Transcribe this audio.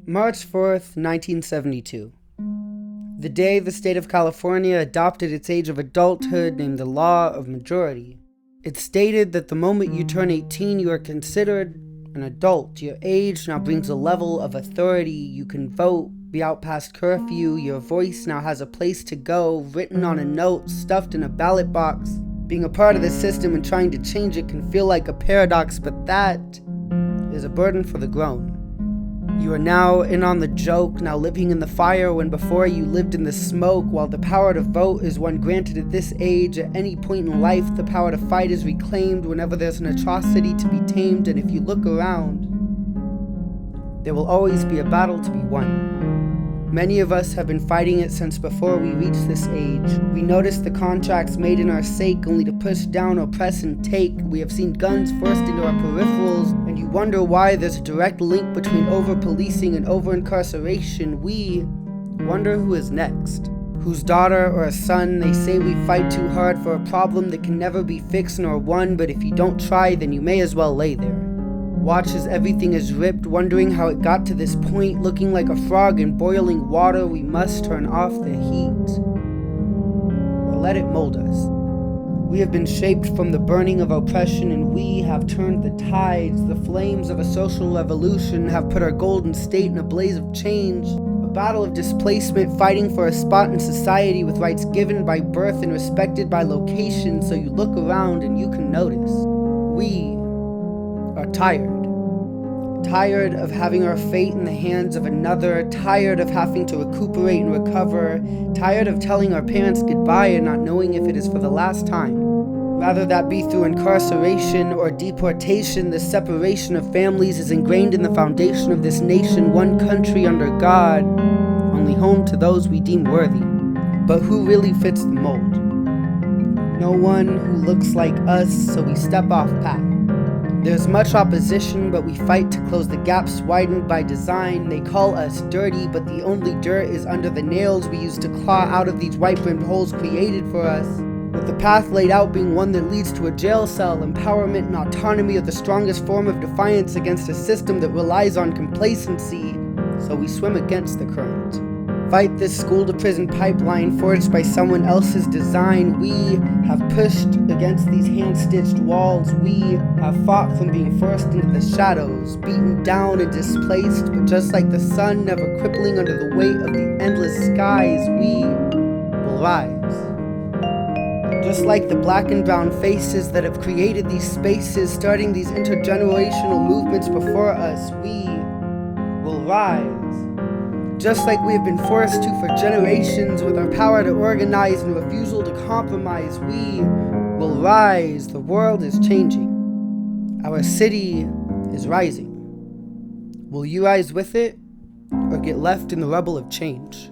March 4th, 1972. The day the state of California adopted its age of adulthood named the Law of Majority. It stated that the moment you turn 18, you are considered an adult. Your age now brings a level of authority. You can vote, be out past curfew. Your voice now has a place to go, written on a note, stuffed in a ballot box. Being a part of the system and trying to change it can feel like a paradox, but that is a burden for the grown. You are now in on the joke, now living in the fire when before you lived in the smoke. While the power to vote is one granted at this age, at any point in life the power to fight is reclaimed whenever there's an atrocity to be tamed. And if you look around, there will always be a battle to be won. Many of us have been fighting it since before we reached this age. We noticed the contracts made in our sake only to push down, oppress, and take. We have seen guns forced into our peripherals, and you wonder why there's a direct link between over-policing and over-incarceration. We wonder who is next. Whose daughter or a son. They say we fight too hard for a problem that can never be fixed nor won, but if you don't try, then you may as well lay there. Watch as everything is ripped, wondering how it got to this point, looking like a frog in boiling water. We must turn off the heat, or let it mold us. We have been shaped from the burning of oppression, and we have turned the tides. The flames of a social revolution have put our golden state in a blaze of change. A battle of displacement, fighting for a spot in society with rights given by birth and respected by location. So you look around and you can notice. We are tired of having our fate in the hands of another, tired of having to recuperate and recover, tired of telling our parents goodbye and not knowing if it is for the last time. Rather that be through incarceration or deportation, the separation of families is ingrained in the foundation of this nation, one country under God, only home to those we deem worthy. But who really fits the mold? No one who looks like us, so we step off path. There's much opposition, but we fight to close the gaps widened by design. They call us dirty, but the only dirt is under the nails we use to claw out of these white-brimmed holes created for us. With the path laid out being one that leads to a jail cell, empowerment and autonomy are the strongest form of defiance against a system that relies on complacency, so we swim against the current. Fight this school-to-prison pipeline forged by someone else's design. We have pushed against these hand-stitched walls. We have fought from being forced into the shadows, beaten down and displaced, but just like the sun never crippling under the weight of the endless skies, we will rise. Just like the black and brown faces that have created these spaces, starting these intergenerational movements before us, we will rise. Just like we have been forced to for generations, with our power to organize and refusal to compromise, we will rise. The world is changing. Our city is rising. Will you rise with it, or get left in the rubble of change?